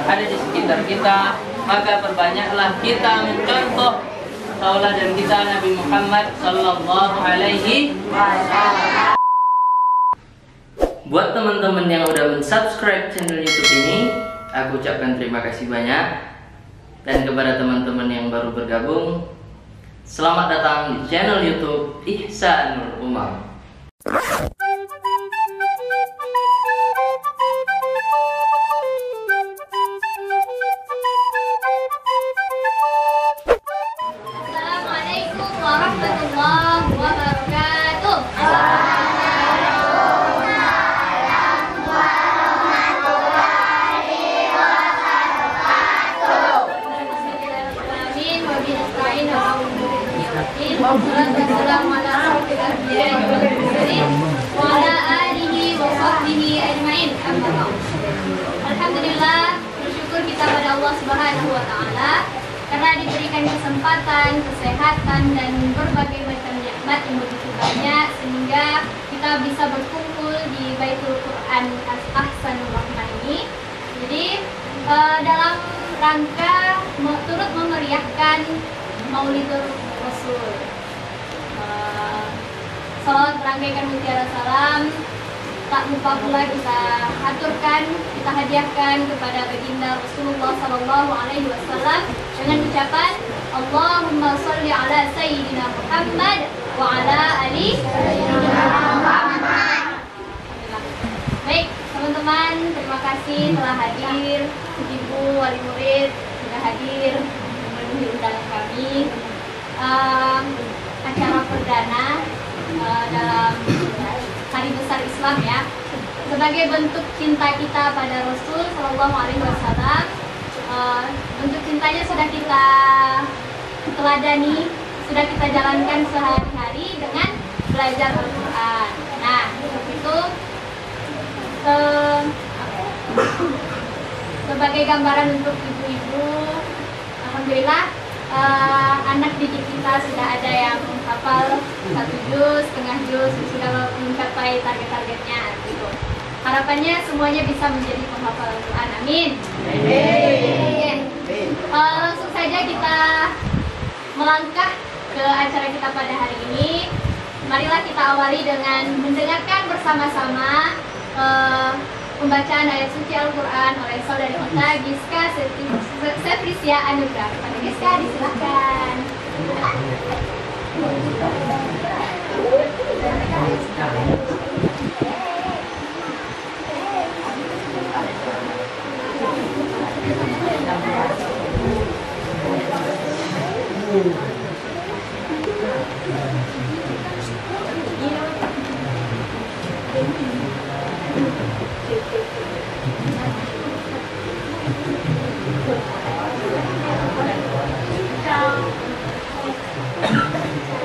ada di sekitar kita, maka perbanyaklah kita mencontoh tauladan kita Nabi Muhammad sallallahu alaihi wasallam. Buat teman-teman yang udah mensubscribe channel YouTube ini, aku ucapkan terima kasih banyak. Dan kepada teman-teman yang baru bergabung, selamat datang di channel YouTube Ihsanul Umam. Assalamualaikum warahmatullahi wabarakatuh. Alhamdulillah, bersyukur kita pada Allah Subhanahu wa Ta'ala karena diberikan kesempatan, kesehatan, dan berbagai macam nikmat yang begitu banyak sehingga kita bisa berkumpul di Baitul Quran Ahsanul Rahman ini. Jadi dalam rangka turut memeriahkan Maulidur Rasul, salawat merangkaikan mutiara salam, tak lupa pula kita aturkan, kita hadiahkan kepada baginda Rasulullah Sallallahu Alaihi Wasallam dengan ucapan Allahumma sholli ala Sayyidina Muhammad wa ala ali Sayyidina Muhammad. Baik teman-teman, terima kasih telah hadir. Ibu wali murid sudah hadir memenuhi undangan kami. Acara perdana dalam Hari Besar Islam ya, sebagai bentuk cinta kita pada Rasul Sallallahu Alaihi Wasallam. Bentuk cintanya sudah kita teladani, sudah kita jalankan sehari-hari dengan belajar Al-Quran. Nah, itu sebagai gambaran untuk ibu-ibu, alhamdulillah anak didik kita sudah ada yang hafal 1 juz, setengah juz, sudah mencapai target-targetnya gitu. Harapannya semuanya bisa menjadi penghafal Al-Quran. Amin. Langsung saja kita melangkah ke acara kita pada hari ini. Marilah kita awali dengan mendengarkan bersama-sama pembacaan ayat suci Al-Quran oleh saudari kita Giska Sefrisia Anugrah. Kepada Giska disilahkan.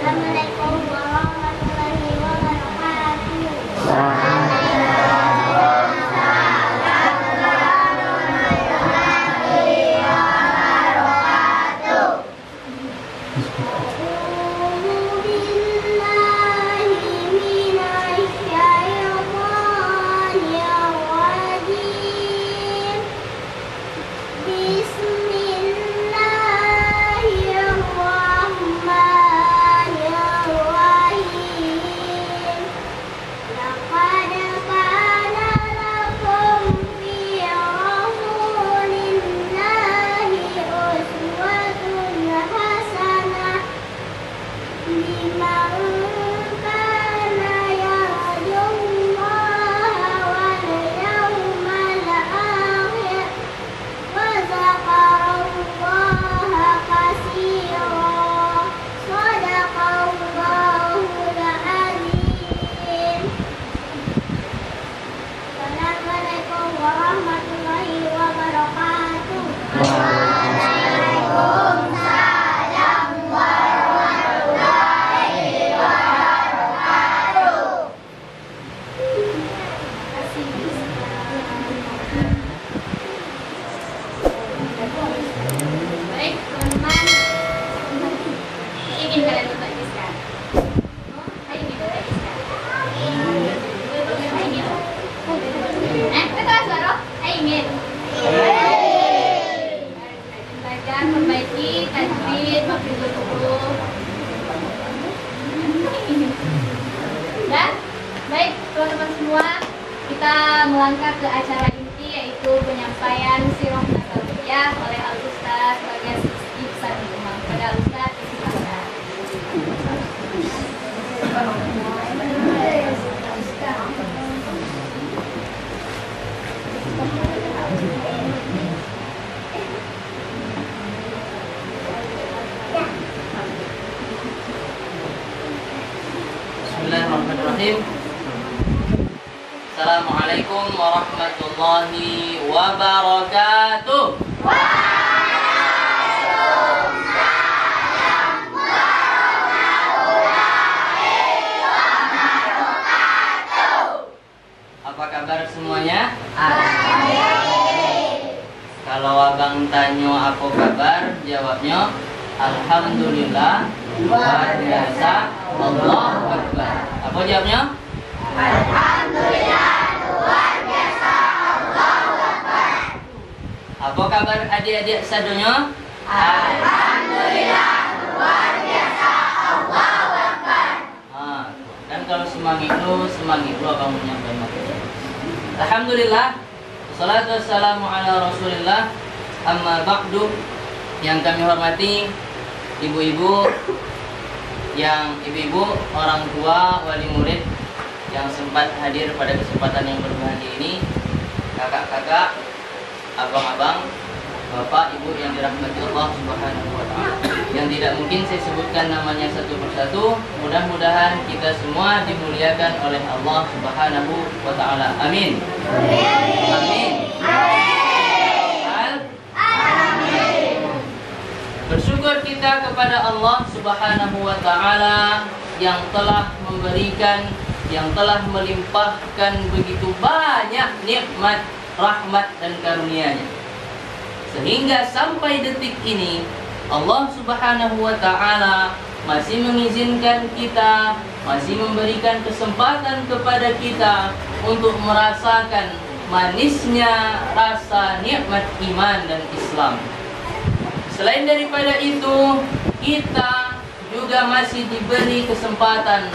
Assalamualaikum warahmatullahi wabarakatuh. Bismillahirrahmanirrahim. penyampaian sirah nabawiyah oleh Al-Ustaz Bagas Ihsan Umar. Kepada Al-Ustaz silakan. Bismillahirrahmanirrahim. Assalamualaikum warahmatullahi wabarakatuh. Apa kabar semuanya? Kalau abang tanya apa kabar, jawabnya alhamdulillah luar biasa, Allahu Akbar. Apa jawabnya? Alhamdulillah luar biasa, Allahu Akbar. Apa kabar adik-adik sadonya? Alhamdulillah luar biasa, Allahu Akbar. Dan kalau semangat lu abang menyampaikan. Alhamdulillah, wassalatu wassalamu ala Rasulillah. Amma ba'du, yang kami hormati ibu-ibu, orang tua, wali murid yang sempat hadir pada kesempatan yang berbahagia ini, kakak-kakak, abang-abang, bapak, ibu yang dirahmati Allah Subhanahu wa Ta'ala, yang tidak mungkin saya sebutkan namanya satu persatu. Mudah-mudahan kita semua dimuliakan oleh Allah Subhanahu wa Ta'ala. Amin. Amin. Bersyukur kita kepada Allah Subhanahu wa Ta'ala yang telah memberikan, yang telah melimpahkan begitu banyak nikmat, rahmat dan karunia-Nya, sehingga sampai detik ini Allah Subhanahu wa Ta'ala masih mengizinkan kita, masih memberikan kesempatan kepada kita untuk merasakan manisnya rasa nikmat iman dan Islam. Selain daripada itu, kita juga masih diberi kesempatan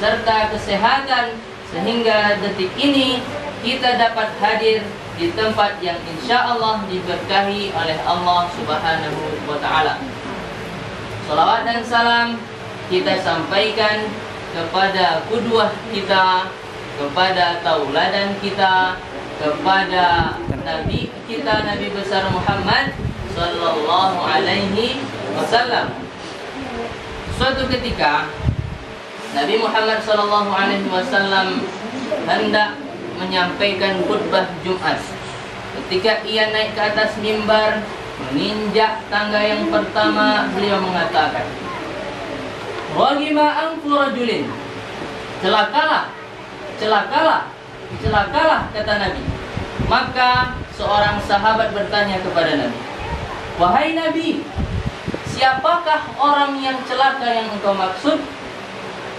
serta kesehatan sehingga detik ini kita dapat hadir di tempat yang insya Allah diberkahi oleh Allah Subhanahu wa Ta'ala. Salawat dan salam kita sampaikan kepada qudwah kita, kepada tauladan kita, kepada Nabi kita, Nabi besar Muhammad Sallallahu Alaihi Wasallam. Suatu ketika Nabi Muhammad Sallallahu Alaihi Wasallam hendak menyampaikan khutbah Jumat. Ketika ia naik ke atas mimbar, menginjak tangga yang pertama, beliau mengatakan, "Raghima anfu rajulin." Celakalah, celakalah, celakalah, kata Nabi. Maka seorang sahabat bertanya kepada Nabi, "Wahai Nabi, siapakah orang yang celaka yang engkau maksud?"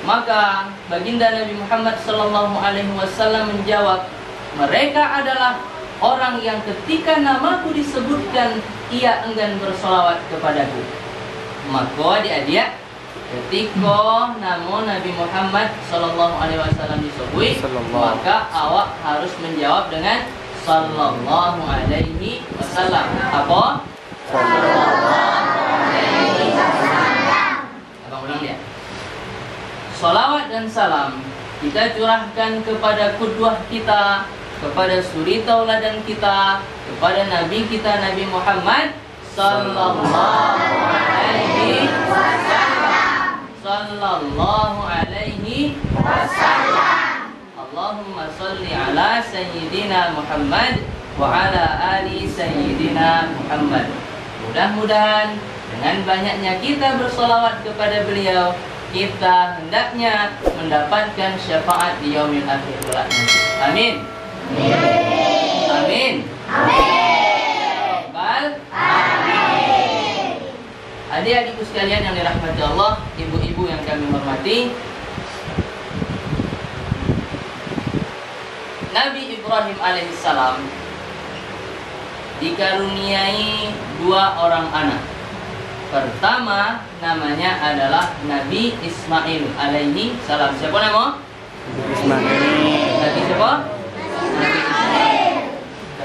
Maka baginda Nabi Muhammad sallallahu alaihi wasallam menjawab, "Mereka adalah orang yang ketika namaku disebutkan ia enggan bersolawat kepadaku." Maka adik-adik, ketika nama Nabi Muhammad sallallahu alaihi wasallam disebut, maka awak harus menjawab dengan sallallahu alaihi wasallam. Apa? Sallallahu alaihi wasallam. Abang ulang dia. Salawat dan salam kita curahkan kepada qudwah kita, kepada suri tauladan kita, kepada Nabi kita Nabi Muhammad sallallahu alaihi wasallam. Sallallahu alaihi wasallam. Allahumma salli ala sayyidina Muhammad wa ala ali sayyidina Muhammad. Mudah-mudahan dengan banyaknya kita bersolawat kepada beliau, kita hendaknya mendapatkan syafaat di yaumil akhir kelak nanti. Amin. Amin. Amin. Amin. Adik-adikku sekalian yang dirahmati Allah, ibu-ibu yang kami hormati, Nabi Ibrahim alaihissalam dikaruniai 2 orang anak. Pertama namanya adalah Nabi Ismail alaihi salam. Siapa nama? Ismail. Nabi siapa? Nabi Ismail.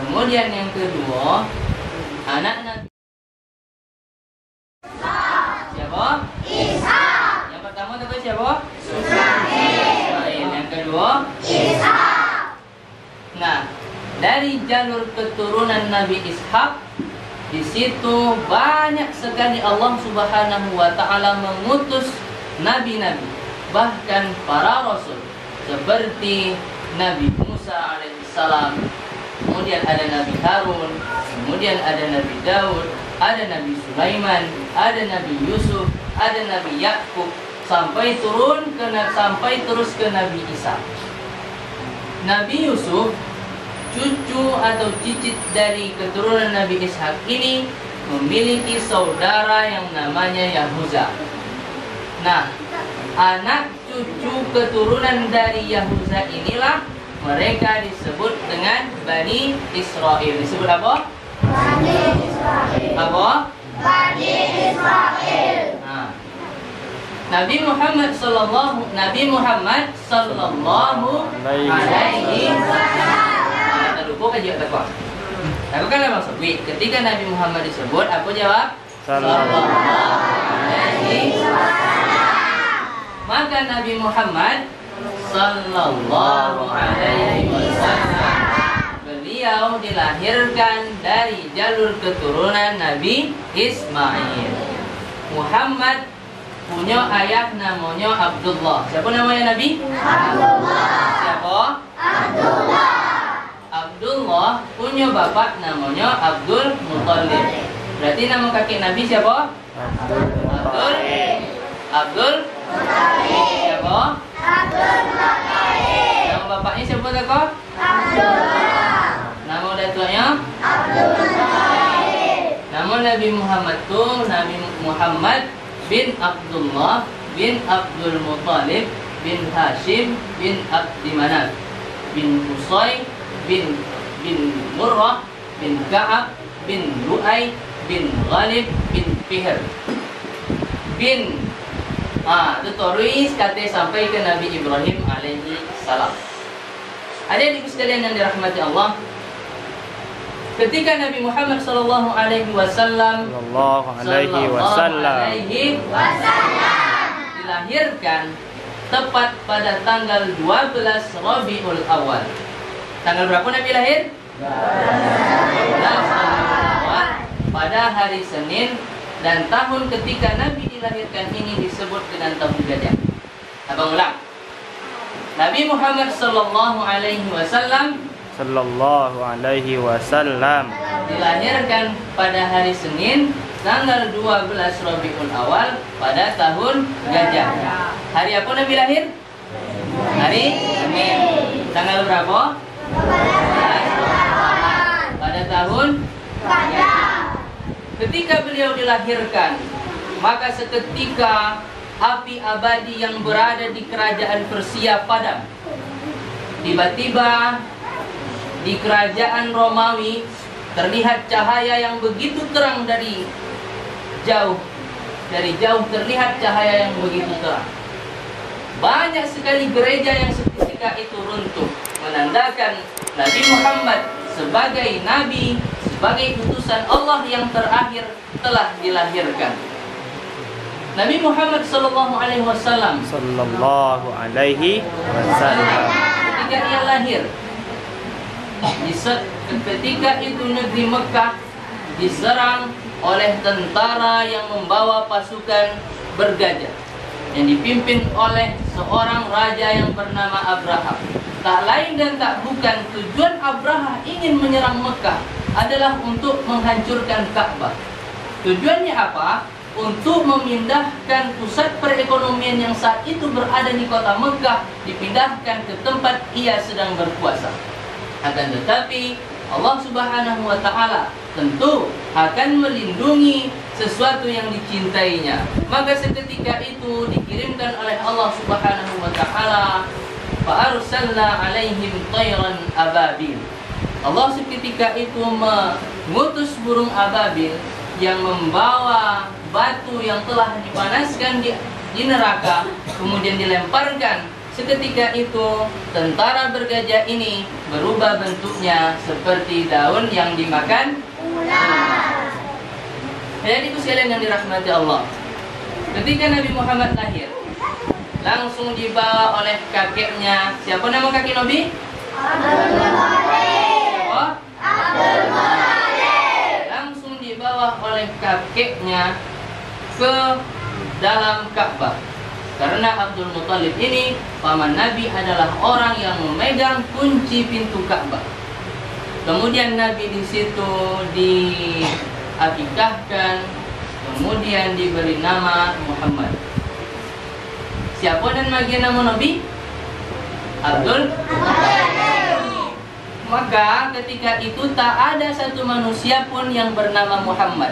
Kemudian yang kedua, anak Nabi siapa? Ishak. Yang pertama itu siapa? Ismail. Yang kedua? Ishak. Nah, dari jalur keturunan Nabi Ishak, di situ banyak sekali Allah Subhanahu wa taala mengutus nabi-nabi, bahkan para rasul seperti Nabi Musa alaihissalam, kemudian ada Nabi Harun, kemudian ada Nabi Daud, ada Nabi Sulaiman, ada Nabi Yusuf, ada Nabi Yakub, sampai terus ke Nabi Isa. Nabi Yusuf, cucu atau cicit dari keturunan Nabi Ishak ini, memiliki saudara yang namanya Yahuza. Nah, anak cucu keturunan dari Yahuza inilah mereka disebut dengan Bani Israel. Disebut apa? Bani Israel. Apa? Bani Israel. Nah, Nabi Muhammad sallallahu alaihi wasallam. Lupa kan jawab takwa. Aku kan memang sebut. Ketika Nabi Muhammad disebut, aku jawab sallallahu alaihi wasallam. Maka Nabi Muhammad sallallahu alaihi wasallam, beliau dilahirkan dari jalur keturunan Nabi Ismail. Muhammad punya ayah namanya Abdullah. Siapa namanya Nabi? Abdullah. Siapa? Abdullah. Abdullah punya bapak namanya Abdul Muthalib. Berarti nama kakek Nabi siapa? Abdul Muthalib. Siapa? Abdul Muthalib. Nama bapaknya siapa tak? Abdullah. Nama orang tuanya? Abdul Muthalib. Nama Nabi Muhammad tu Nabi Muhammad bin Abdullah bin Abdul Muthalib bin Hashim bin Abdi Manaf bin Qusay bin Murrah bin Ka'ab bin Lu'ay bin Ghalib bin Fihr bin itu terus kata sampai ke Nabi Ibrahim alaihi salam. Adik-adik sekalian yang dirahmati Allah, ketika Nabi Muhammad sallallahu alaihi wasallam dilahirkan tepat pada tanggal 12 Rabiul Awal. Tanggal berapa Nabi lahir? 12 pada hari Senin, dan tahun ketika Nabi dilahirkan ini disebut dengan tahun gajah. Abang ulang. Nabi Muhammad sallallahu alaihi wasallam dilahirkan pada hari Senin tanggal 12 Rabiul Awal pada tahun gajah. Hari apa Nabi lahir? Hari Senin. Tanggal berapa? Pada tahun gajah. Ketika beliau dilahirkan, maka seketika api abadi yang berada di kerajaan Persia padam. Tiba-tiba di kerajaan Romawi terlihat cahaya yang begitu terang dari jauh. Dari jauh terlihat cahaya yang begitu terang. Banyak sekali gereja yang seketika itu runtuh, menandakan Nabi Muhammad sebagai nabi, sebagai utusan Allah yang terakhir telah dilahirkan. Nabi Muhammad sallallahu alaihi wasallam ketika ia lahir, ketika itu negeri Mekah diserang oleh tentara yang membawa pasukan bergajah yang dipimpin oleh seorang raja yang bernama Abraham. Tak lain dan tak bukan, tujuan Abraham ingin menyerang Mekah adalah untuk menghancurkan Ka'bah. Tujuannya apa? Untuk memindahkan pusat perekonomian yang saat itu berada di kota Mekah, dipindahkan ke tempat ia sedang berkuasa. Akan tetapi Allah Subhanahu wa taala tentu akan melindungi sesuatu yang dicintainya. Maka seketika itu dikirimkan oleh Allah Subhanahu wa taala, fa arsalna alaihim tayran ababil. Allah seketika itu mengutus burung ababil yang membawa batu yang telah dipanaskan di neraka, kemudian dilemparkan seketika itu tentara bergajah ini berubah bentuknya seperti daun yang dimakan ular. Jadi sekalian yang dirahmati Allah, ketika Nabi Muhammad lahir, langsung dibawa oleh kakeknya. Siapa nama kakek Nabi? Abdul Muthalib. Oh? Abdul Muthalib. Langsung dibawa oleh kakeknya ke dalam Ka'bah. Karena Abdul Muthalib ini paman Nabi adalah orang yang memegang kunci pintu Ka'bah. Kemudian Nabi di situ diakikahkan, kemudian diberi nama Muhammad. Siapa dan bagian nama Nabi? Abdul Muthalib. Maka ketika itu tak ada satu manusia pun yang bernama Muhammad.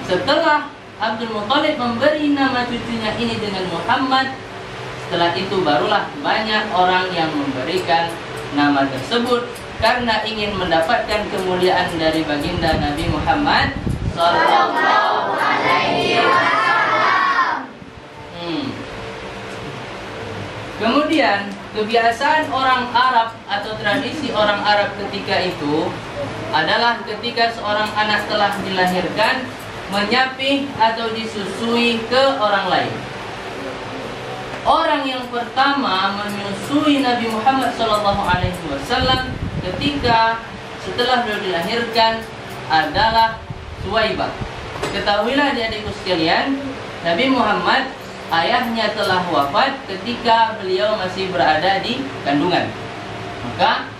Setelah Abdul Muthalib memberi nama cucunya ini dengan Muhammad, setelah itu barulah banyak orang yang memberikan nama tersebut karena ingin mendapatkan kemuliaan dari baginda Nabi Muhammad sallallahu alaihi wasallam. Kemudian kebiasaan orang Arab atau tradisi orang Arab ketika itu adalah ketika seorang anak telah dilahirkan, menyapih atau disusui ke orang lain. Orang yang pertama menyusui Nabi Muhammad SAW ketika setelah beliau dilahirkan adalah Suwaibah. Ketahuilah adik-adikku sekalian, Nabi Muhammad ayahnya telah wafat ketika beliau masih berada di kandungan. Maka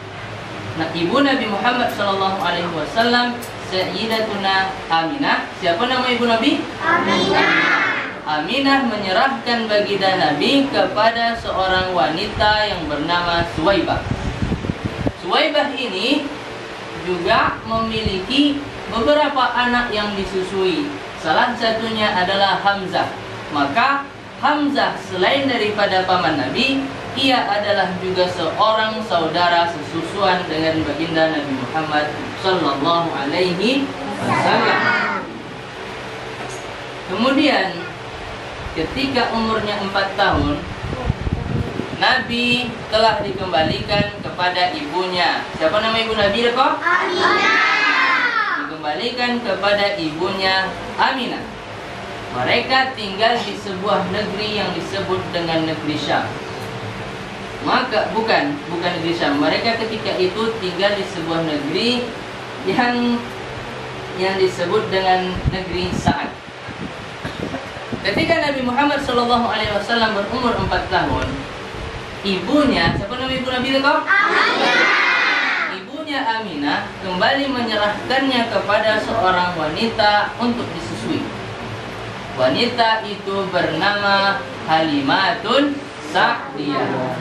ibu Nabi Muhammad SAW, Sayyidatuna Aminah. Siapa nama ibu Nabi? Aminah. Aminah menyerahkan baginda Nabi kepada seorang wanita yang bernama Suwaibah. Suwaibah ini juga memiliki beberapa anak yang disusui. Salah satunya adalah Hamzah. Maka Hamzah selain daripada paman Nabi, ia adalah juga seorang saudara sesusuan dengan baginda Nabi Muhammad sallallahu alaihi wasallam. Kemudian ketika umurnya 4 tahun, Nabi telah dikembalikan kepada ibunya. Siapa nama ibu Nabi kok? Aminah. Dikembalikan kepada ibunya Aminah. Mereka tinggal di sebuah negeri yang disebut dengan negeri Syam. Maka bukan negeri Syam. Mereka ketika itu tinggal di sebuah negeri yang disebut dengan negeri Sa'ad. Ketika Nabi Muhammad SAW berumur 4 tahun, ibunya, siapa nama ibu Nabi itu? Aminah. Ibunya Aminah kembali menyerahkannya kepada seorang wanita untuk disusui. Wanita itu bernama Halimatun Sa'diyah.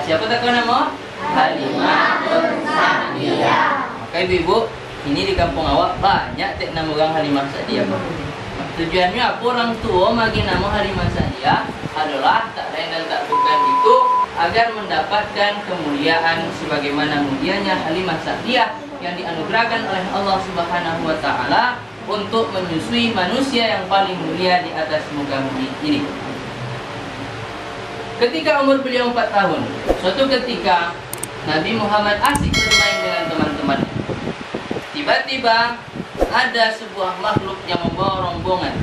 Siapa tak tahu nama? Halimatun Sa'diyah. Maka ibu-ibu, ini di kampung awak banyak tek nama orang Halimah Sa'diyah. Tujuannya apa orang tua bagi nama Halimah Sa'diyah adalah tak lain dan tak bukan itu agar mendapatkan kemuliaan sebagaimana mulianya Halimah Sa'diyah yang dianugerahkan oleh Allah Subhanahu wa taala untuk menyusui manusia yang paling mulia di atas muka bumi ini. Ketika umur beliau 4 tahun, suatu ketika Nabi Muhammad asik bermain dengan teman-temannya. Tiba-tiba ada sebuah makhluk yang membawa rombongan.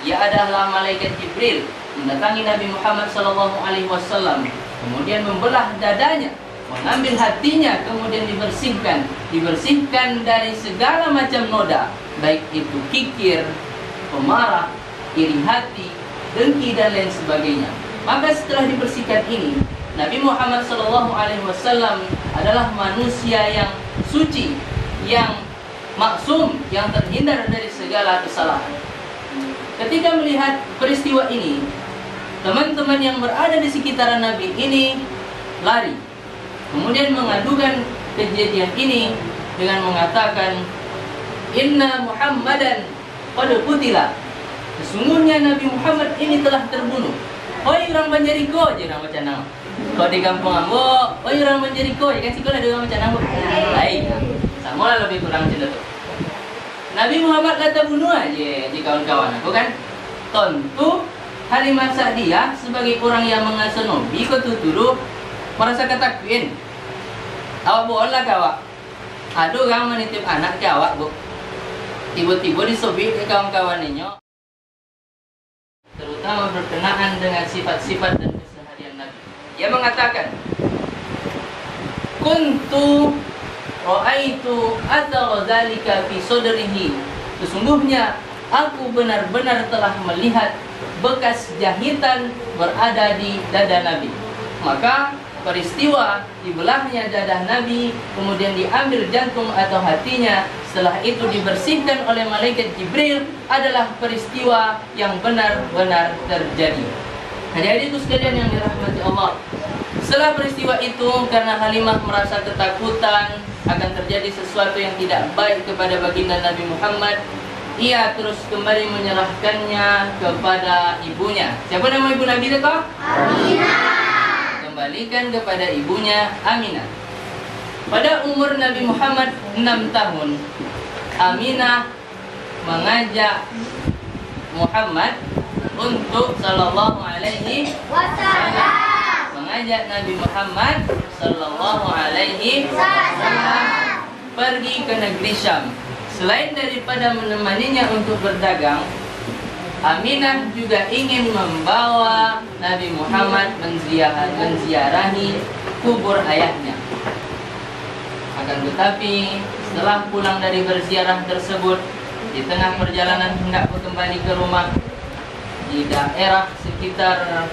Ia adalah malaikat Jibril mendatangi Nabi Muhammad SAW, kemudian membelah dadanya, mengambil hatinya, kemudian dibersihkan dari segala macam noda, baik itu kikir, pemarah, iri hati, dengki dan lain sebagainya. Maka setelah dibersihkan ini, Nabi Muhammad SAW adalah manusia yang suci, yang maksum, yang terhindar dari segala kesalahan. Ketika melihat peristiwa ini, teman-teman yang berada di sekitaran Nabi ini lari, kemudian mengadukan kejadian ini dengan mengatakan, Inna Muhammadan qad qutila. Sesungguhnya Nabi Muhammad ini telah terbunuh. Oi orang Banjariko, je orang macam nama. Kalau di kampung ambo, oi orang Banjariko, ya kan sekolah ada orang macam nama. Baik, sama lah lebih kurang macam tu. Nabi Muhammad kata bunuh aja di kawan-kawan aku kan. Tentu Halimah Sa'diyah sebagai orang yang mengasuh Nabi kau tutur merasa ketakuin. Awak boleh kawak. Ada orang menitip anak ke awak, Bu. Tiba-tiba disobek ke kawan-kawannya. Terutama berkenaan dengan sifat-sifat dan keseharian Nabi. Ia mengatakan, Kuntu ra'aitu athara dzalika fi sadrihi. Sesungguhnya aku benar-benar telah melihat bekas jahitan berada di dada Nabi. Maka peristiwa dibelahnya dadah Nabi, kemudian diambil jantung atau hatinya, setelah itu dibersihkan oleh malaikat Jibril adalah peristiwa yang benar-benar terjadi. Adik-adikku sekalian yang dirahmati Allah, setelah peristiwa itu, karena Halimah merasa ketakutan akan terjadi sesuatu yang tidak baik kepada baginda Nabi Muhammad, ia terus kembali menyerahkannya kepada ibunya. Siapa nama ibu Nabi itu? Aminah. Kembalikan kepada ibunya Aminah. Pada umur Nabi Muhammad 6 tahun, Aminah mengajak Muhammad untuk sallallahu alaihi wasallam, mengajak Nabi Muhammad sallallahu alaihi wasallam pergi ke negeri Syam. Selain daripada menemaninya untuk berdagang, Aminah juga ingin membawa Nabi Muhammad menziarahi kubur ayahnya. Akan tetapi setelah pulang dari berziarah tersebut, di tengah perjalanan hendak kembali ke rumah, di daerah sekitar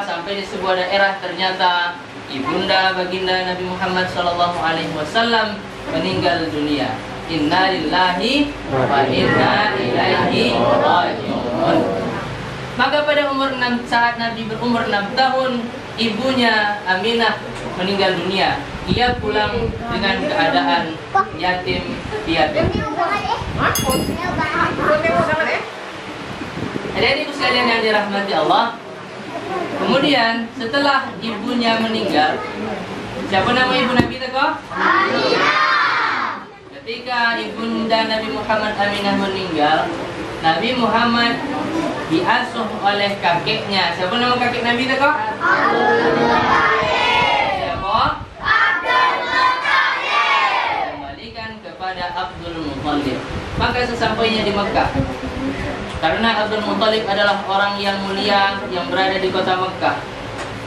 sampai di sebuah daerah ternyata ibunda baginda Nabi Muhammad SAW meninggal dunia. Inna lillahi wa inna ilaihi raji'un. Maka pada saat Nabi berumur 6 tahun, ibunya Aminah meninggal dunia. Ia pulang dengan keadaan yatim piatu. Adik-adikku sekalian yang dirahmati Allah, kemudian setelah ibunya meninggal, siapa nama ibu Nabi itu? Aminah. Ketika ibunda Nabi Muhammad Aminah meninggal, Nabi Muhammad diasuh oleh kakeknya. Siapa nama kakek Nabi itu? Abdul Muttalib. Siapa? Abdul Muttalib. Kembalikan kepada Abdul Muttalib. Maka sesampainya di Mekah, karena Abdul Muttalib adalah orang yang mulia yang berada di kota Mekah,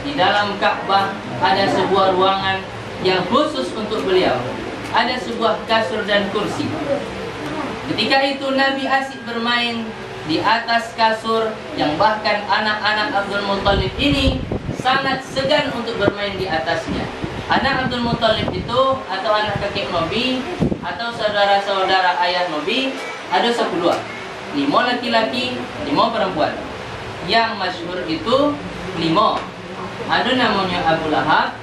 di dalam Ka'bah ada sebuah ruangan yang khusus untuk beliau. Ada sebuah kasur dan kursi. Ketika itu Nabi asik bermain di atas kasur, yang bahkan anak-anak Abdul Muttalib ini sangat segan untuk bermain di atasnya. Anak Abdul Muttalib itu, atau anak kakek Nabi, atau saudara-saudara ayah Nabi, ada 10. 5 laki-laki, 5 perempuan. Yang masyhur itu 5. Ada namanya Abu Lahab,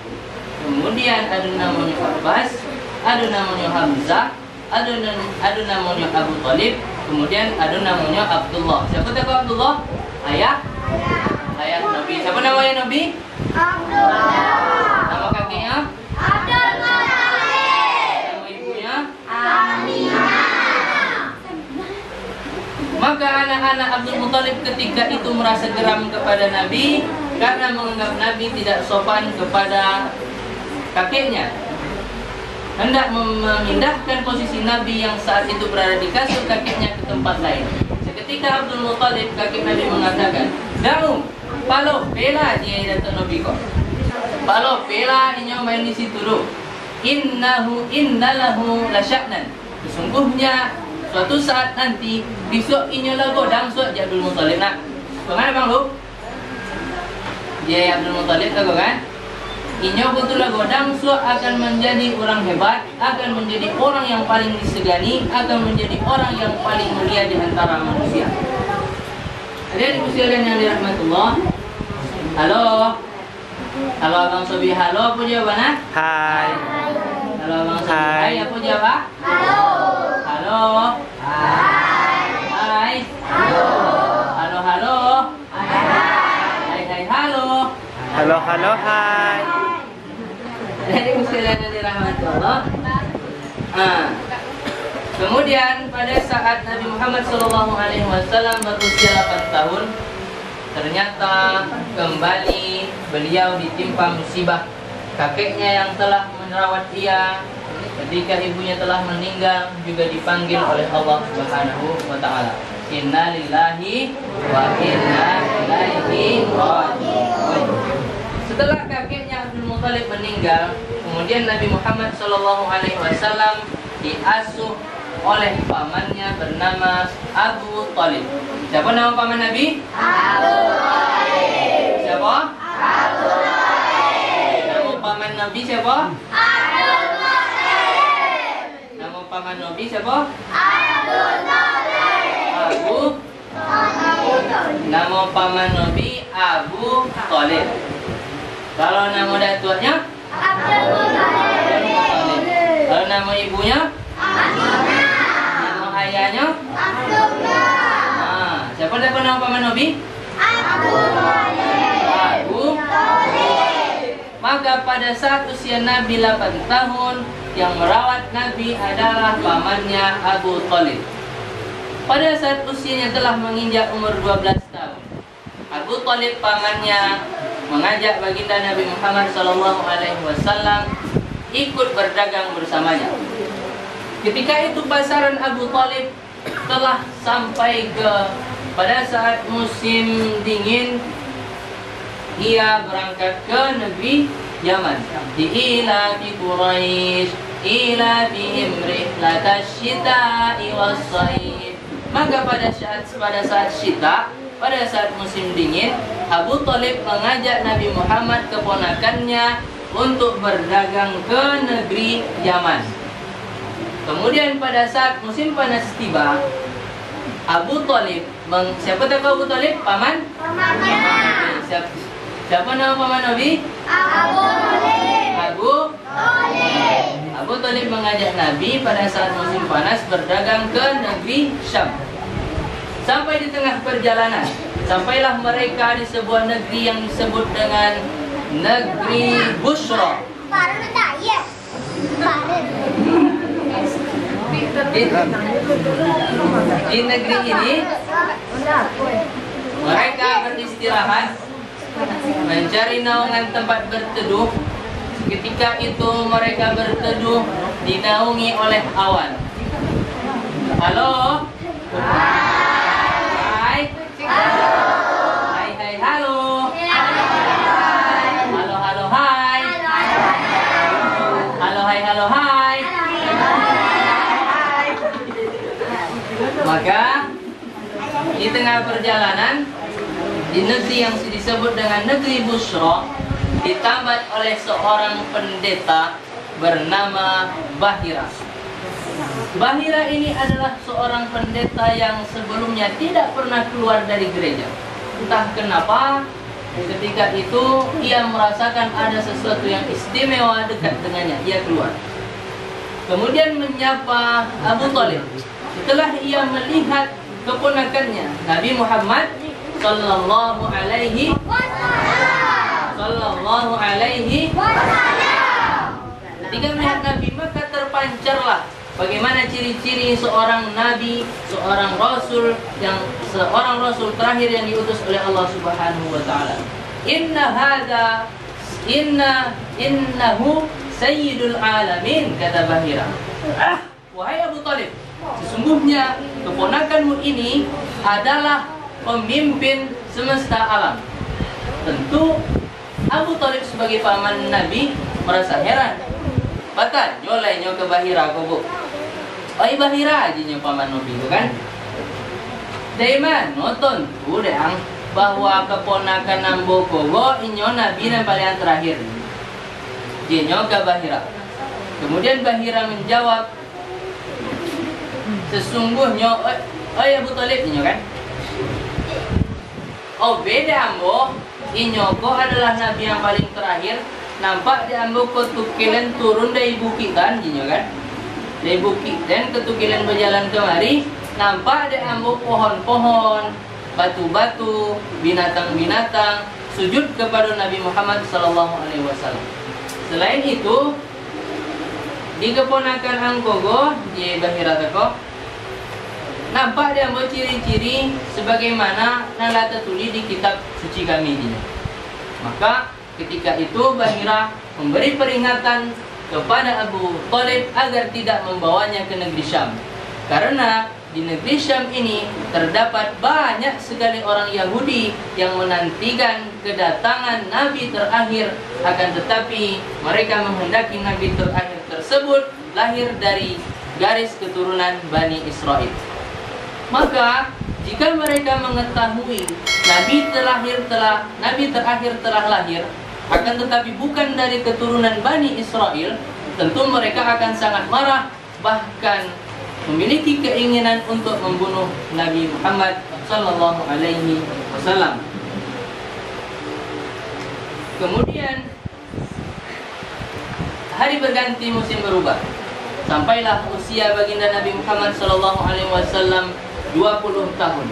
kemudian ada namanya Abbas, ada namanya Hamzah, ada namanya Abu Talib, kemudian ada namanya Abdullah. Siapa tahu Abdullah? Ayah Nabi. Siapa namanya Nabi? Abdullah. Nama kakeknya? Abdul Muttalib. Nama ibunya? Aminah. Maka anak-anak Abdul Muttalib ketika itu merasa geram kepada Nabi karena menganggap Nabi tidak sopan kepada kakeknya. Hendak memindahkan posisi Nabi yang saat itu berada di kasur kakeknya ke tempat lain. Seketika Abdul Muttalib, kakek Nabi, mengatakan, "Damu, palo pela dia datang Nabi kok. Palo pela inyo main di situ dulu. Innalahu lasya'nan." Sesungguhnya suatu saat nanti besok inyo lah godang suat Abdul Muttalib nak. Bagaimana bang lu? Dia Abdul Muttalib lagu kan? Inyo betul godang so akan menjadi orang hebat, akan menjadi orang yang paling disegani, akan menjadi orang yang paling mulia di antara manusia. Adik-adik sekalian yang dirahmati Allah. Halo. Halo Abang Sobi, halo apa jawabannya? Hai. Halo Abang Sobi, hai apa jawab? Halo. Halo. Hai. Hai. Halo. Halo halo. Hai. Hai hai halo. Halo halo hai. Jadi sekalian yang dirahmati Allah. Kemudian pada saat Nabi Muhammad SAW berusia 8 tahun, ternyata kembali beliau ditimpa musibah. Kakeknya yang telah merawat ia ketika ibunya telah meninggal juga dipanggil oleh Allah Subhanahu wa taala. Inna lillahi wa inna ilaihi raji'un. Setelah kakeknya Abdul Muthalib meninggal, kemudian Nabi Muhammad SAW diasuh oleh pamannya bernama Abu Thalib. Siapa nama paman Nabi? Abu Thalib. Siapa? Abu Thalib. Nama paman Nabi siapa? Abu Thalib. Nama paman Nabi siapa? Abu Thalib. Abu Thalib. Nama paman Nabi Abu Thalib. Kalau nama datuknya? Abdul Muthalib. Kalau nama ibunya? Nama ayahnya? Siapa nama paman Nabi? Abu Thalib. Maka pada saat usia Nabi 8 tahun, yang merawat Nabi adalah pamannya Abu Thalib. Pada saat usianya telah menginjak umur 12 tahun, Abu Thalib pamannya mengajak baginda Nabi Muhammad SAW ikut berdagang bersamanya. Ketika itu pasaran Abu Thalib telah sampai ke pada saat musim dingin, ia berangkat ke negeri Yaman. Ila bi Quraisy ila bihim rihlatash shita'i was-shayf. Maka pada saat syita, pada saat musim dingin, Abu Thalib mengajak Nabi Muhammad keponakannya untuk berdagang ke negeri Yaman. Kemudian pada saat musim panas tiba, Abu Thalib, siapa tahu Abu Thalib? Paman? Pamannya. Siapa nama paman Nabi? Abu Thalib. Abu Thalib mengajak Nabi pada saat musim panas berdagang ke negeri Syam. Sampai di tengah perjalanan, sampailah mereka di sebuah negeri yang disebut dengan negeri Busra. Di negeri ini mereka beristirahat, mencari naungan tempat berteduh. Ketika itu mereka berteduh dinaungi oleh awan. Halo? Hai. Hai hai halo. Halo halo hai. Halo hai halo hai. Maka di tengah perjalanan di negeri yang disebut dengan negeri Busra, ditamat oleh seorang pendeta bernama Bahira. Bahira ini adalah seorang pendeta yang sebelumnya tidak pernah keluar dari gereja. Entah kenapa ketika itu ia merasakan ada sesuatu yang istimewa dekat dengannya. Ia keluar, kemudian menyapa Abu Thalib. Setelah ia melihat keponakannya Nabi Muhammad Sallallahu alaihi wasallam. Ketika melihat Nabi, maka terpancarlah bagaimana ciri-ciri seorang nabi, seorang rasul terakhir yang diutus oleh Allah Subhanahu wa taala. Innahu sayyidul alamin, kata Bahira. Wahai Abu Thalib, sesungguhnya keponakanmu ini adalah pemimpin semesta alam. Tentu Abu Thalib sebagai paman Nabi merasa heran. Batan, nyolai ke Bahira kau. Oi Bahira aja paman Nabi itu kan. Daiman nonton tuh deang bahwa keponakan nambo kogo inyo Nabi yang paling terakhir. Jinyo ke Bahira. Kemudian Bahira menjawab, sesungguhnya oi Abu Thalib inyo kan. Oh beda ambo, inyoko adalah nabi yang paling terakhir. Nampak di ambo ketukilan turun dari bukit kan, jinyo kan? Dari bukit dan ketukilan berjalan kemari. Nampak di ambo pohon-pohon, batu-batu, binatang-binatang sujud kepada Nabi Muhammad SAW. Selain itu, di keponakan angkogo di bahira teko nampak dia mau ciri-ciri sebagaimana nala tertulis di kitab suci kami ini. Maka ketika itu Bahira memberi peringatan kepada Abu Thalib agar tidak membawanya ke negeri Syam, karena di negeri Syam ini terdapat banyak sekali orang Yahudi yang menantikan kedatangan Nabi terakhir, akan tetapi mereka menghendaki Nabi terakhir tersebut lahir dari garis keturunan Bani Israel. Maka jika mereka mengetahui Nabi terakhir telah lahir, akan tetapi bukan dari keturunan Bani Israel, tentu mereka akan sangat marah, bahkan memiliki keinginan untuk membunuh Nabi Muhammad sallallahu alaihi wasallam. Kemudian hari berganti, musim berubah. Sampailah usia baginda Nabi Muhammad sallallahu alaihi wasallam 20 tahun.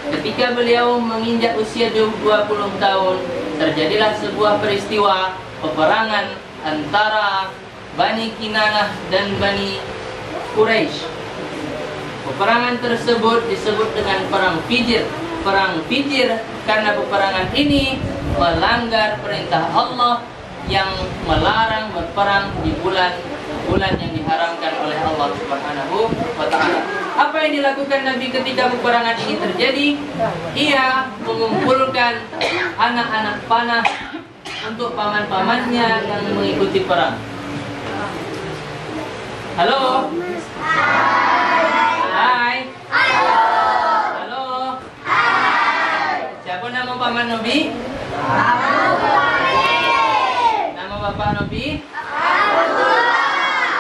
Ketika beliau menginjak usia 20 tahun, terjadilah sebuah peristiwa peperangan antara Bani Kinanah dan Bani Quraisy. Peperangan tersebut disebut dengan Perang Fijr. Perang Fijr karena peperangan ini melanggar perintah Allah yang melarang berperang di bulan yang diharamkan oleh Allah Subhanahu wa ta'ala. Apa yang dilakukan Nabi ketika peperangan ini terjadi? Ia mengumpulkan anak-anak panah untuk paman-pamannya yang mengikuti perang. Halo? Hai. Halo. Siapa nama paman Nabi? Nama bapak Nabi?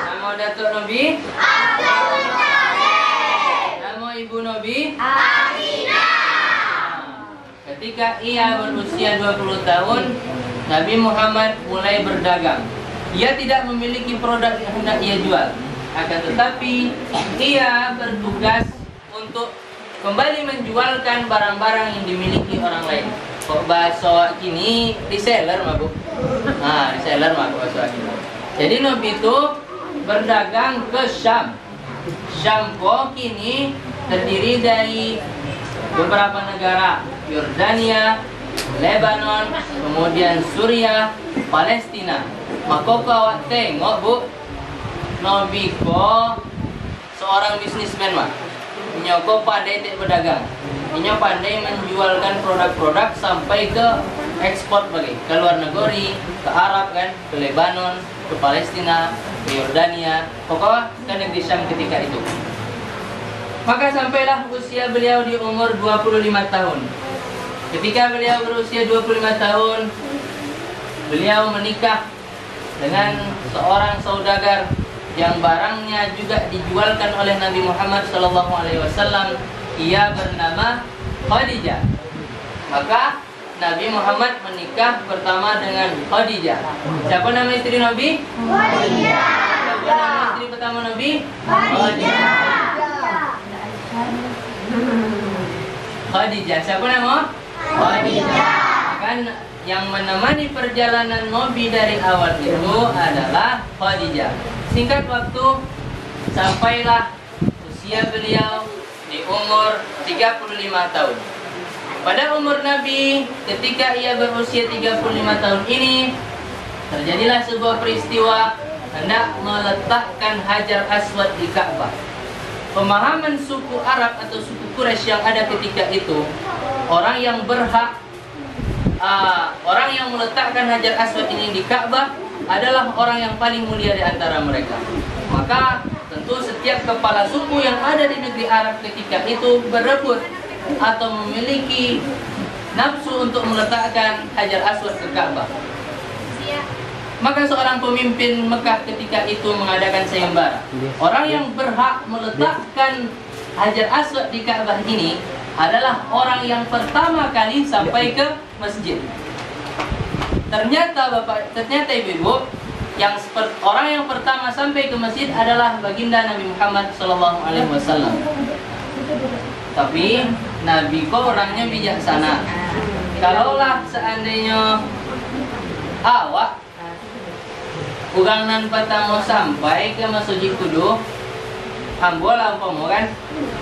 Nama datuk Nabi? Nama ibu Nabi? Ketika ia berusia 20 tahun, Nabi Muhammad mulai berdagang. Ia tidak memiliki produk yang hendak ia jual, akan tetapi ia bertugas untuk kembali menjualkan barang-barang yang dimiliki orang lain. Kok bahasa kini reseller mah Bu? Reseller mah bahasa kini. Jadi Nabi itu berdagang ke Syam. Syam kok kini terdiri dari beberapa negara, Yordania, Lebanon, kemudian Suriah, Palestina. Maka kau tengok Bu, Nabi ko seorang bisnismen mah. Nyoko pandai tidak berdagang. Inyo pandai menjualkan produk-produk sampai ke ekspor bagi ke luar negeri, ke Arab kan, ke Lebanon, ke Palestina, ke Yordania, pokoknya ke negeri Syam ketika itu. Maka sampailah usia beliau di umur 25 tahun. Ketika beliau berusia 25 tahun, beliau menikah dengan seorang saudagar yang barangnya juga dijualkan oleh Nabi Muhammad SAW. Ia bernama Khadijah. Maka Nabi Muhammad menikah pertama dengan Khadijah. Siapa nama istri Nabi? Khadijah. Siapa nama istri pertama Nabi? Khadijah. Khadijah. Siapa nama? Khadijah. Kan yang menemani perjalanan Nabi dari awal itu adalah Khadijah. Singkat waktu, sampailah usia beliau di umur 35 tahun. Pada umur Nabi, ketika ia berusia 35 tahun ini, terjadilah sebuah peristiwa hendak meletakkan Hajar Aswad di Ka'bah. Pemahaman suku Arab atau suku Quraisy yang ada ketika itu, orang yang meletakkan Hajar Aswad ini di Ka'bah adalah orang yang paling mulia di antara mereka. Maka tentu setiap kepala suku yang ada di negeri Arab ketika itu berebut atau memiliki nafsu untuk meletakkan Hajar Aswad ke Ka'bah. Maka seorang pemimpin Mekah ketika itu mengadakan sayembara. Orang yang berhak meletakkan Hajar Aswad di Ka'bah ini adalah orang yang pertama kali sampai ke masjid. Ternyata ibu-ibu, orang yang pertama sampai ke masjid adalah baginda Nabi Muhammad SAW. Tapi Nabi kok orangnya bijaksana. Kalaulah seandainya awak Ugang nan pertama sampai ke masjid kudu ambo lah umpama kan.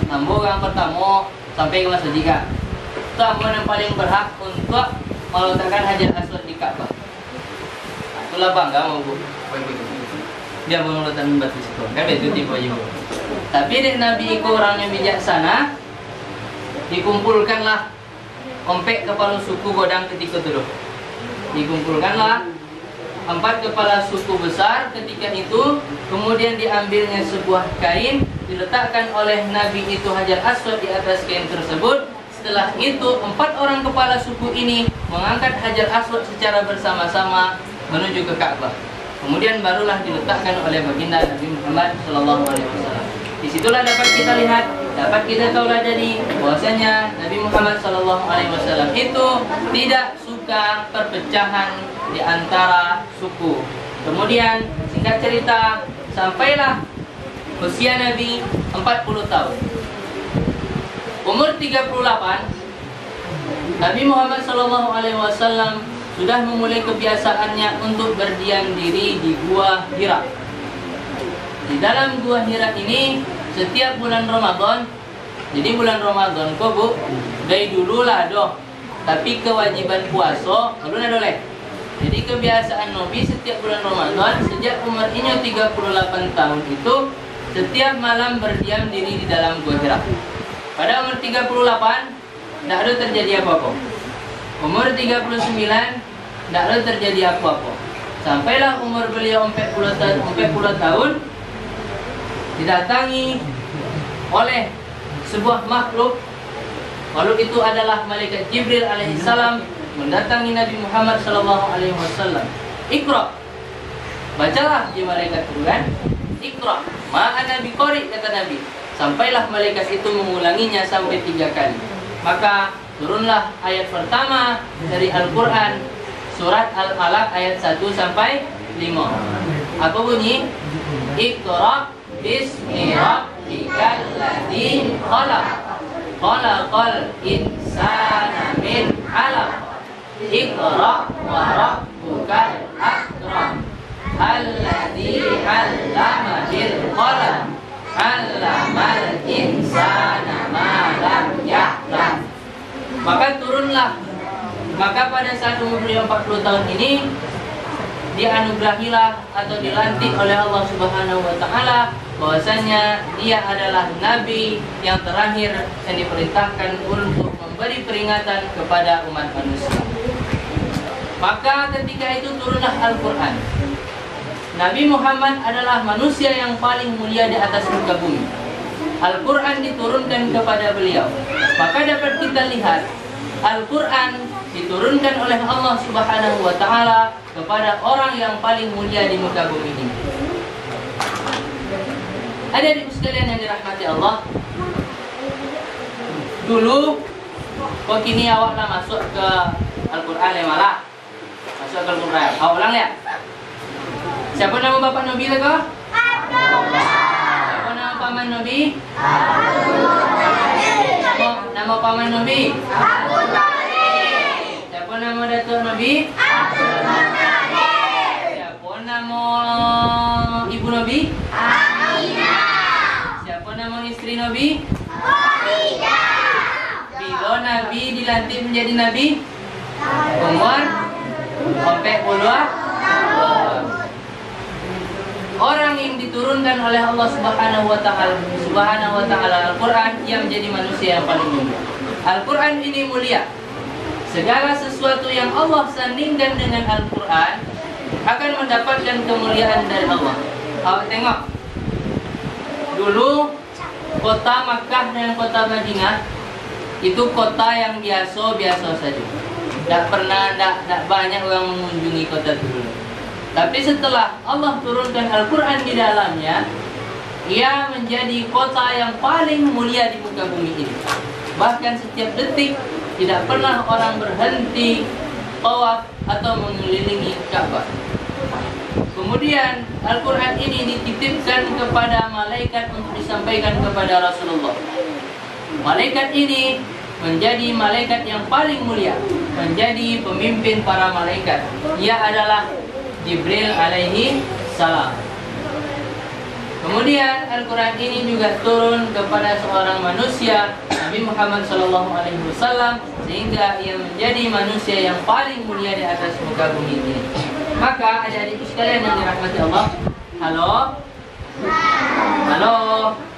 Ambo yang pertama sampai ke masjid kan. Itu ambo yang paling berhak untuk meletakkan Hajar Aswad di Ka'bah. Itulah bangga mau Bu. Dia mau meletakkan batu situ. Kan itu tipe aja Bu. Tapi dek Nabi itu orangnya bijaksana. Dikumpulkanlah ompek kepala suku godang ketika itu. Dikumpulkanlah 4 kepala suku besar ketika itu, kemudian diambilnya sebuah kain, diletakkan oleh Nabi itu Hajar Aswad di atas kain tersebut. Setelah itu 4 orang kepala suku ini mengangkat Hajar Aswad secara bersama-sama menuju ke Ka'bah. Kemudian barulah diletakkan oleh baginda Nabi Muhammad SAW. Disitulah dapat kita lihat, dapat kita teladani bahwasanya Nabi Muhammad SAW itu tidak suka perpecahan di antara suku. Kemudian singkat cerita, sampailah usia Nabi 40 tahun. Umur 38, Nabi Muhammad SAW sudah memulai kebiasaannya untuk berdiam diri di Gua Hira. Di dalam Gua Hira ini setiap bulan Ramadan, jadi bulan Ramadan kok Bu, dari dulu lah doh. Tapi kewajiban puasa belum ada oleh. Jadi kebiasaan Nabi setiap bulan Ramadan sejak umur ini 38 tahun itu setiap malam berdiam diri di dalam Gua Hira. Pada umur 38 tidak ada terjadi apa-apa. Umur 39 tidak ada terjadi apa-apa. Sampailah umur beliau 40 tahun didatangi oleh sebuah makhluk. Makhluk itu adalah malaikat Jibril alaihissalam mendatangi Nabi Muhammad SAW. Iqra, bacalah di malaikat itu kan. Iqra, ma'ana biqari, kata Nabi. Sampailah malaikat itu mengulanginya sampai 3 kali. Maka turunlah ayat pertama dari Al-Quran, surat Al-Alaq ayat 1 sampai 5. Apa bunyi? Iqra bismi rabbikal ladzi khalaq, khalaqal insana min 'alaq, iqra wa rabbukal akram, alladzi 'allama bil qalam, 'allamal insana ma lam ya'lam. Maka turunlah. Maka pada saat umur beliau 40 tahun ini dianugerahilah atau dilantik oleh Allah Subhanahu wa taala bahwasanya dia adalah nabi yang terakhir yang diperintahkan untuk memberi peringatan kepada umat manusia. Maka ketika itu turunlah Al-Qur'an. Nabi Muhammad adalah manusia yang paling mulia di atas muka bumi. Al-Qur'an diturunkan kepada beliau. Maka dapat kita lihat Al-Qur'an diturunkan oleh Allah Subhanahu wa taala kepada orang yang paling mulia di muka bumi ini. Adik-adik sekalian yang dirahmati Allah, dulu kok kini awaklah masuk ke Al-Qur'an ya malah. Masuk ke Al-Qur'an. Awak ulang ya. Siapa nama bapak Nabi lah kau? Abdullah. Siapa nama paman Nabi? Abdullah. Nama paman Nabi? Abdullah. Siapa nama datuk Nabi? Abdullah. Siapa nama ibu Nabi? Aminah. Siapa nama istri Nabi? Khadidah. Bila Nabi dilantik menjadi Nabi? Umur 40 orang yang diturunkan oleh Allah Subhanahu wa taala Al-Qur'an yang menjadi manusia yang paling mulia. Al-Qur'an ini mulia. Segala sesuatu yang Allah sandingkan dengan Al-Qur'an akan mendapatkan kemuliaan dari Allah. Awak tengok. Dulu kota Makkah dan kota Madinah itu kota yang biasa-biasa saja. Tak banyak orang mengunjungi kota itu dulu. Tapi setelah Allah turunkan Al-Quran di dalamnya, ia menjadi kota yang paling mulia di muka bumi ini. Bahkan setiap detik tidak pernah orang berhenti tawaf atau mengelilingi Ka'bah. Kemudian Al-Quran ini dititipkan kepada malaikat untuk disampaikan kepada Rasulullah. Malaikat ini menjadi malaikat yang paling mulia, menjadi pemimpin para malaikat. Ia adalah Jibril alaihi wassalam. Kemudian Al-Quran ini juga turun kepada seorang manusia, Nabi Muhammad SAW, sehingga ia menjadi manusia yang paling mulia di atas muka bumi ini. Maka adik-adikku sekalian yang dirahmati Allah, halo, halo,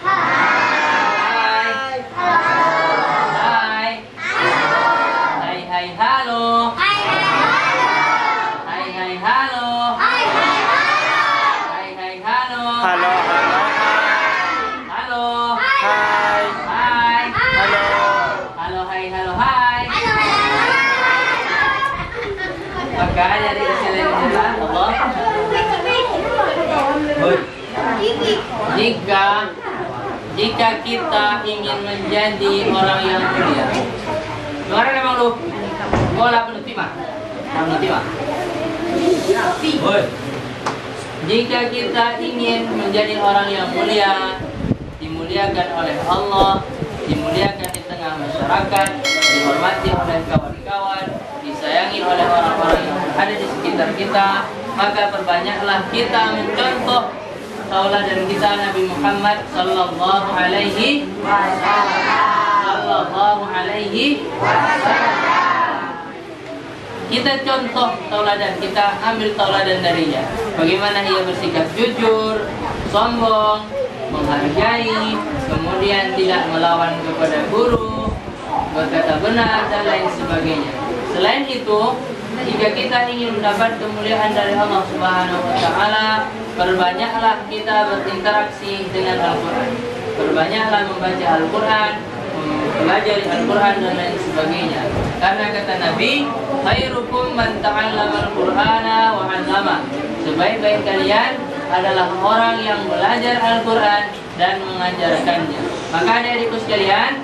hai, hai, hai, hai, halo, hai, hai, halo, hai, hai, halo, Halo, halo, halo, hai. hai, Halo. halo, hai, halo, hai. Maka dari istilah Allah, jika kita ingin menjadi orang yang mulia, gimana memang lu? Bola penutima, penutima. Jika kita ingin menjadi orang yang mulia, dimuliakan oleh Allah, dimuliakan di tengah masyarakat, dihormati oleh kawan-kawan, disayangi oleh orang-orang yang ada di sekitar kita, maka perbanyaklah kita mencontoh tauladan kita Nabi Muhammad sallallahu alaihi wasallam. Kita contoh tauladan, kita ambil tauladan darinya. Bagaimana ia bersikap jujur, sombong, menghargai, kemudian tidak melawan kepada guru, berkata benar dan lain sebagainya. Selain itu, jika kita ingin mendapat kemuliaan dari Allah Subhanahu wa taala, perbanyaklah kita berinteraksi dengan Al-Qur'an. Perbanyaklah membaca Al-Qur'an, mempelajari Al-Qur'an dan lain sebagainya. Karena kata Nabi, khairukum man ta'allama al-Qur'ana wa 'allama. Sebaik-baik kalian adalah orang yang belajar Al-Qur'an dan mengajarkannya. Maka adik-adikku sekalian,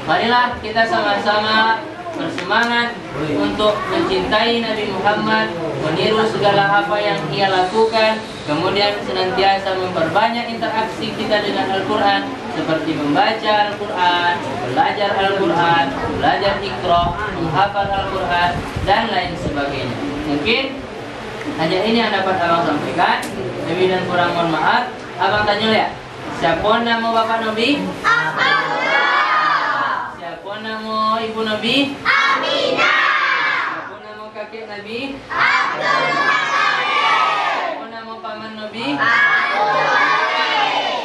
marilah kita sama-sama bersemangat untuk mencintai Nabi Muhammad, meniru segala apa yang ia lakukan, kemudian senantiasa memperbanyak interaksi kita dengan Al-Quran, seperti membaca Al-Quran, belajar Al-Quran, belajar Iqra, menghafal Al-Quran, dan lain sebagainya. Mungkin hanya ini yang dapat abang sampaikan. Lebih dan kurang mohon maaf. Abang tanya ya, siapa nama bapak Nabi? Nama ibu Nabi? Aminah. Siapa nama kakek Nabi? Abdullah. Siapa nama paman Nabi? Abdullah.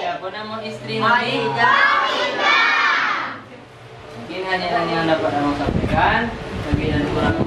Siapa nama istri Nabi? Aminah. Mungkin hanya yang dapat saya sampaikan. Lebih dan kurang